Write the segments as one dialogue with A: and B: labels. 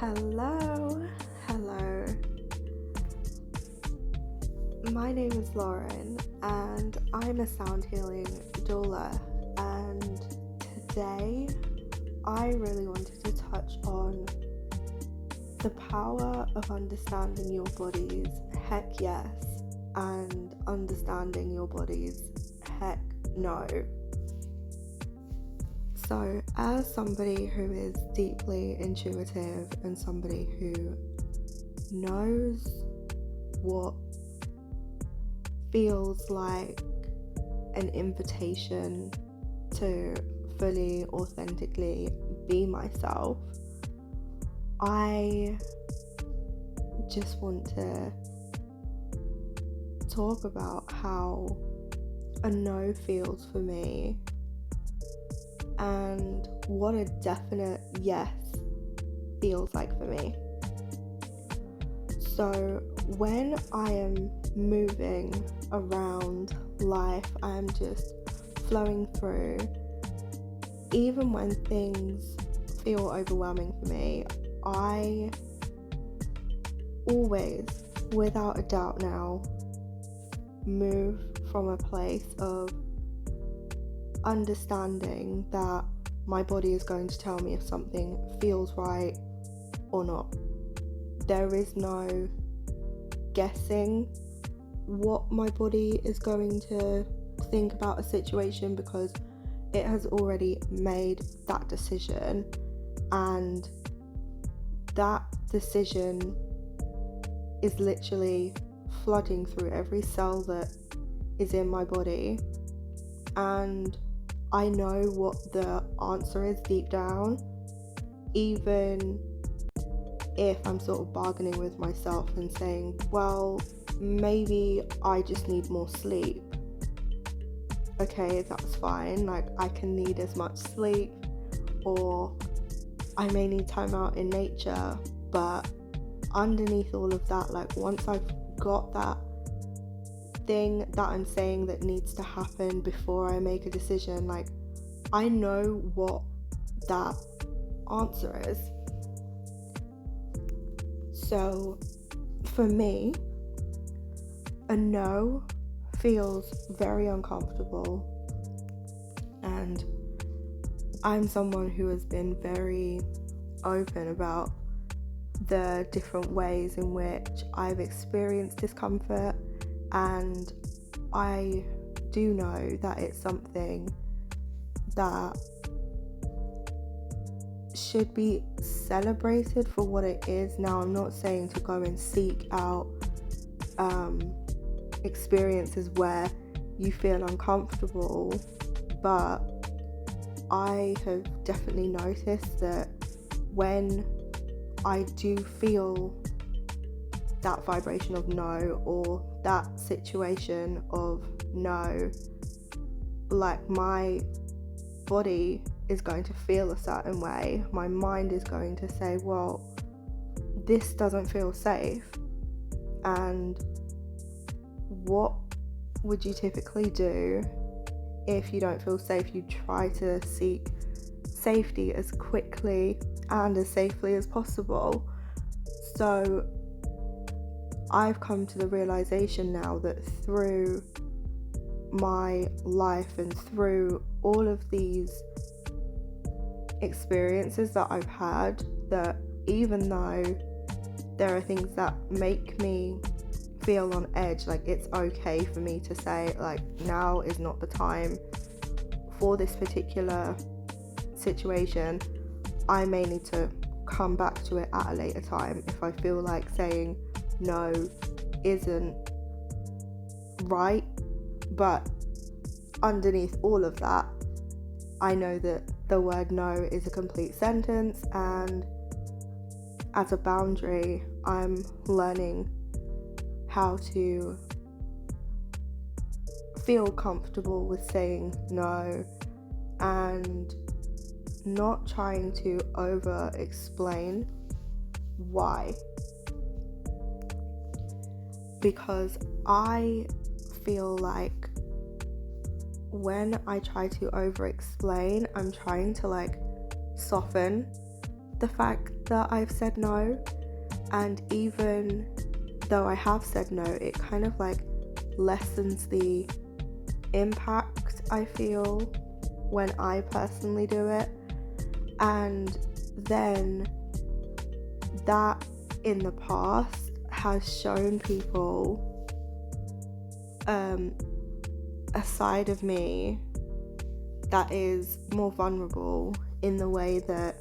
A: Hello. My name is Lauren and I'm a sound healing doula, and today I really wanted to touch on the power of understanding your bodies, heck yes, and understanding your bodies, heck no. So, as somebody who is deeply intuitive and somebody who knows what feels like an invitation to fully, authentically be myself, I just want to talk about how a no feels for me and what a definite yes feels like for me. So when I am moving around life, I am just flowing through, even when things feel overwhelming for me, I always, without a doubt now, move from a place of understanding that my body is going to tell me if something feels right or not. There is no guessing what my body is going to think about a situation, because it has already made that decision, and that decision is literally flooding through every cell that is in my body, and I know what the answer is deep down, even if I'm sort of bargaining with myself and saying, well, maybe I just need more sleep. Okay, that's fine, like I can need as much sleep, or I may need time out in nature, but underneath all of that, like once I've got that thing that I'm saying that needs to happen before I make a decision, like I know what that answer is. So for me, a no feels very uncomfortable, and I'm someone who has been very open about the different ways in which I've experienced discomfort, and I do know that it's something that should be celebrated for what it is. Now, I'm not saying to go and seek out experiences where you feel uncomfortable, but I have definitely noticed that when I do feel that vibration of no, or that situation of no, like my body is going to feel a certain way. My mind is going to say, well, this doesn't feel safe. And what would you typically do if you don't feel safe? You try to seek safety as quickly and as safely as possible. So I've come to the realization now that through my life and through all of these experiences that I've had, that even though there are things that make me feel on edge, like it's okay for me to say, like, now is not the time for this particular situation. I may need to come back to it at a later time if I feel like saying no isn't right. But underneath all of that, I know that the word no is a complete sentence, and as a boundary, I'm learning how to feel comfortable with saying no and not trying to over explain why, because I feel like when I try to over explain, I'm trying to like soften the fact after I've said no. And even though I have said no, it kind of like lessens the impact I feel when I personally do it. And then that in the past has shown people a side of me that is more vulnerable, in the way that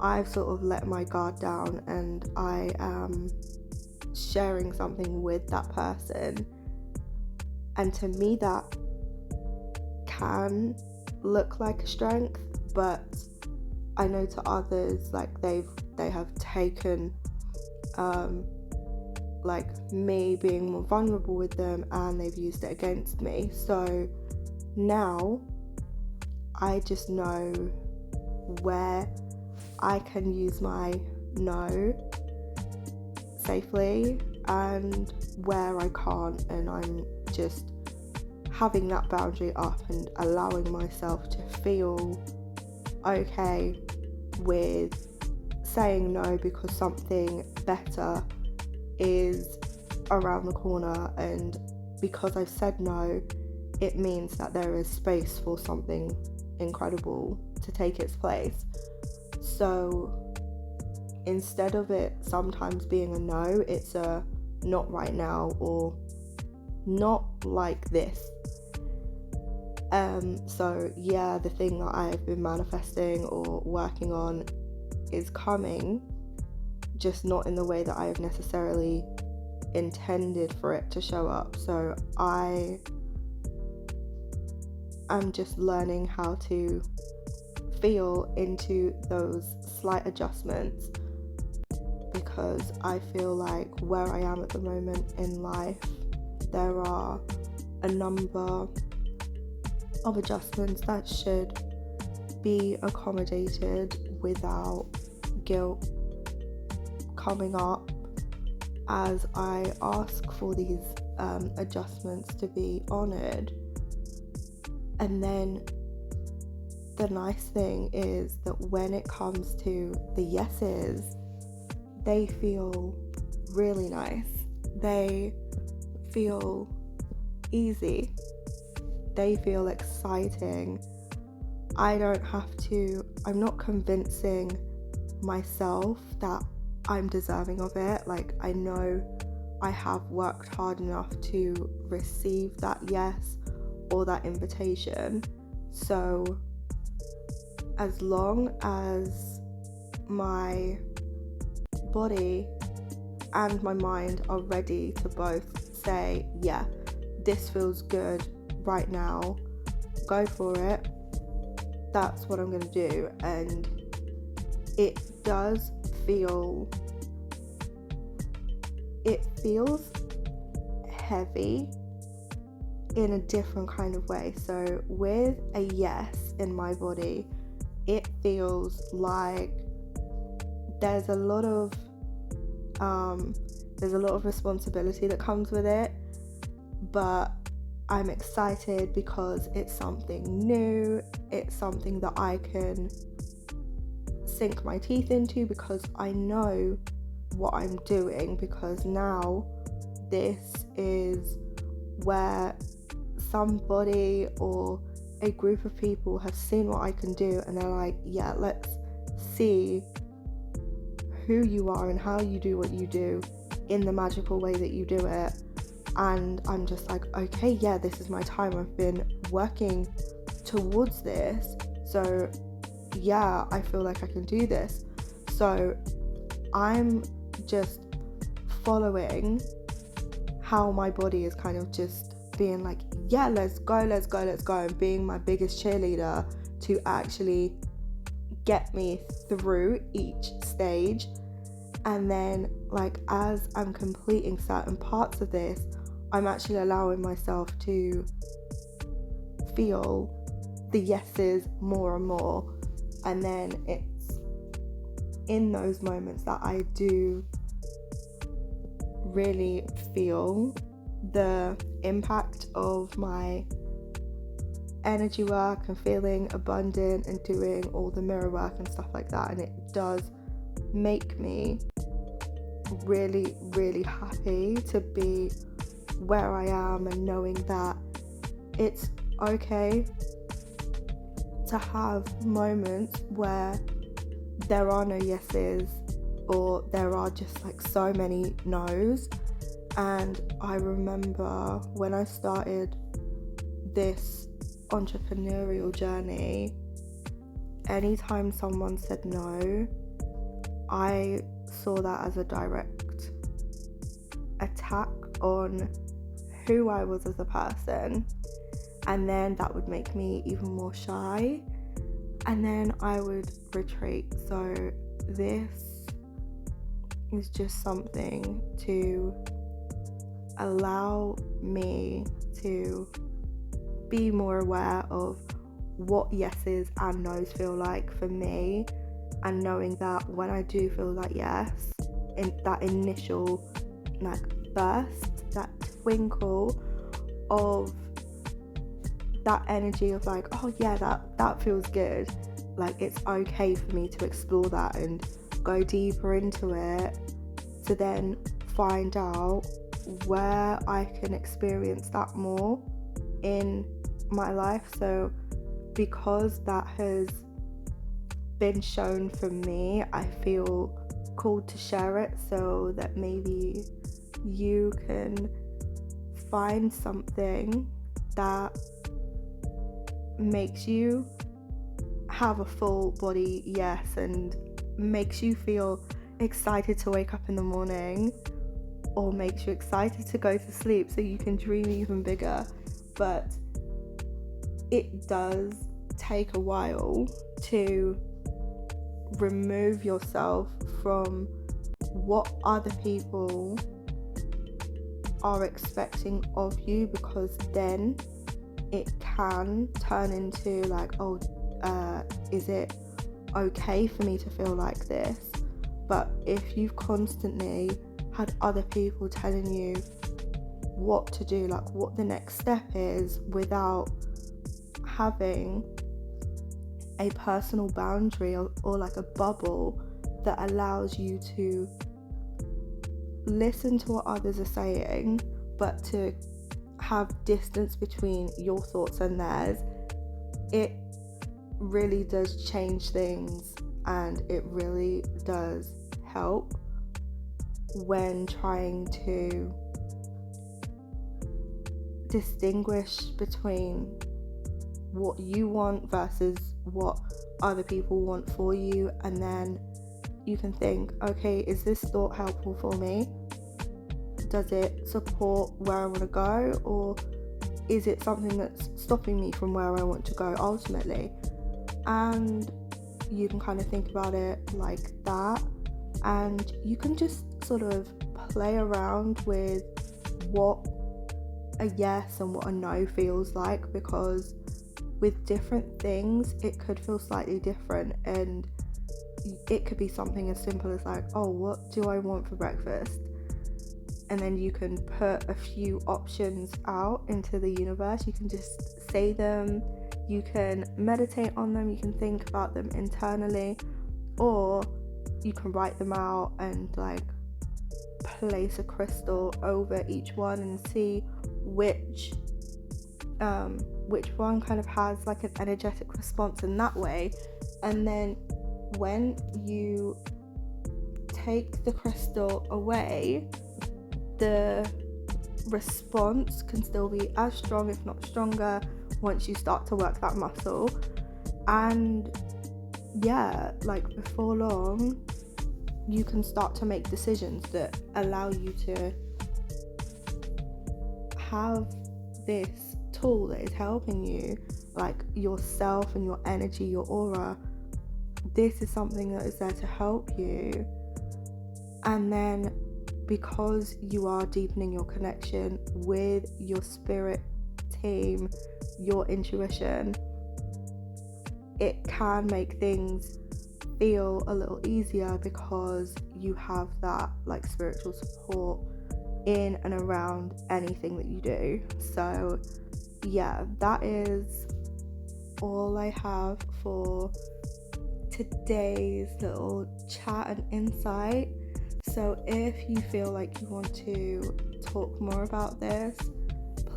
A: I've sort of let my guard down and I am sharing something with that person. And to me that can look like a strength, but I know to others, like they have taken like me being more vulnerable with them, and they've used it against me. So now I just know where I can use my no safely and where I can't, and I'm just having that boundary up and allowing myself to feel okay with saying no, because something better is around the corner, and because I've said no, it means that there is space for something incredible to take its place. So instead of it sometimes being a no, it's a not right now, or not like this. So yeah, the thing that I've been manifesting or working on is coming, just not in the way that I have necessarily intended for it to show up. So I am just learning how to feel into those slight adjustments, because I feel like where I am at the moment in life, there are a number of adjustments that should be accommodated without guilt coming up as I ask for these adjustments to be honoured. And then the nice thing is that when it comes to the yeses, they feel really nice. They feel easy. They feel exciting. I'm not convincing myself that I'm deserving of it. Like, I know I have worked hard enough to receive that yes or that invitation. So as long as my body and my mind are ready to both say, yeah, this feels good right now, go for it, that's what I'm going to do. And it feels heavy in a different kind of way. So with a yes in my body, it feels like there's a lot of responsibility that comes with it, but I'm excited because it's something new, it's something that I can sink my teeth into, because I know what I'm doing, because now this is where somebody or a group of people have seen what I can do, and they're like, yeah, let's see who you are and how you do what you do in the magical way that you do it. And I'm just like, okay, yeah, this is my time. I've been working towards this, so yeah, I feel like I can do this. So I'm just following how my body is kind of just being like, yeah, let's go, and being my biggest cheerleader to actually get me through each stage. And then, like, as I'm completing certain parts of this, I'm actually allowing myself to feel the yeses more and more. And then it's in those moments that I do really feel the impact of my energy work and feeling abundant and doing all the mirror work and stuff like that. And it does make me really, really happy to be where I am, and knowing that it's okay to have moments where there are no yeses, or there are just like so many no's. And I remember when I started this entrepreneurial journey, anytime someone said no, I saw that as a direct attack on who I was as a person, and then that would make me even more shy, and then I would retreat. So this is just something to allow me to be more aware of what yeses and nos feel like for me, and knowing that when I do feel that yes, in that initial like burst, that twinkle of that energy of like, oh yeah, that feels good, like it's okay for me to explore that and go deeper into it, to then find out where I can experience that more in my life. So because that has been shown for me, I feel called to share it, so that maybe you can find something that makes you have a full body yes, and makes you feel excited to wake up in the morning, or makes you excited to go to sleep so you can dream even bigger. But it does take a while to remove yourself from what other people are expecting of you, because then it can turn into like, oh, is it okay for me to feel like this? But if you've constantly had other people telling you what to do, like what the next step is, without having a personal boundary or like a bubble that allows you to listen to what others are saying, but to have distance between your thoughts and theirs, it really does change things, and it really does help when trying to distinguish between what you want versus what other people want for you. And then you can think, okay, is this thought helpful for me? Does it support where I want to go, or is it something that's stopping me from where I want to go ultimately? And you can kind of think about it like that, and you can just sort of play around with what a yes and what a no feels like, because with different things it could feel slightly different, and it could be something as simple as like, oh, what do I want for breakfast? And then you can put a few options out into the universe. You can just say them, you can meditate on them, you can think about them internally, or you can write them out and like place a crystal over each one and see which one kind of has like an energetic response in that way. And then when you take the crystal away, the response can still be as strong, if not stronger, once you start to work that muscle. And yeah, like before long you can start to make decisions that allow you to have this tool that is helping you, like yourself and your energy, your aura. This is something that is there to help you. And then because you are deepening your connection with your spirit team, your intuition, it can make things feel a little easier, because you have that like spiritual support in and around anything that you do. So yeah, that is all I have for today's little chat and insight. So if you feel like you want to talk more about this,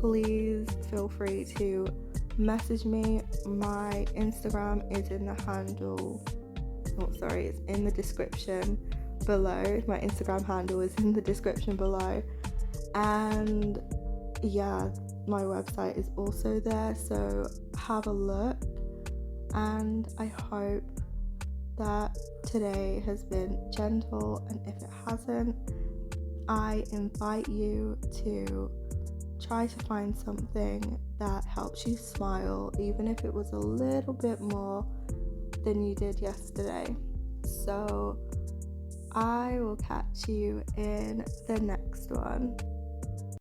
A: please feel free to message me. My Instagram is in the it's in the description below. My Instagram handle is in the description below. And yeah, my website is also there, so have a look. And I hope that today has been gentle, and if it hasn't, I invite you to try to find something that helps you smile, even if it was a little bit more than you did yesterday. So I will catch you in the next one.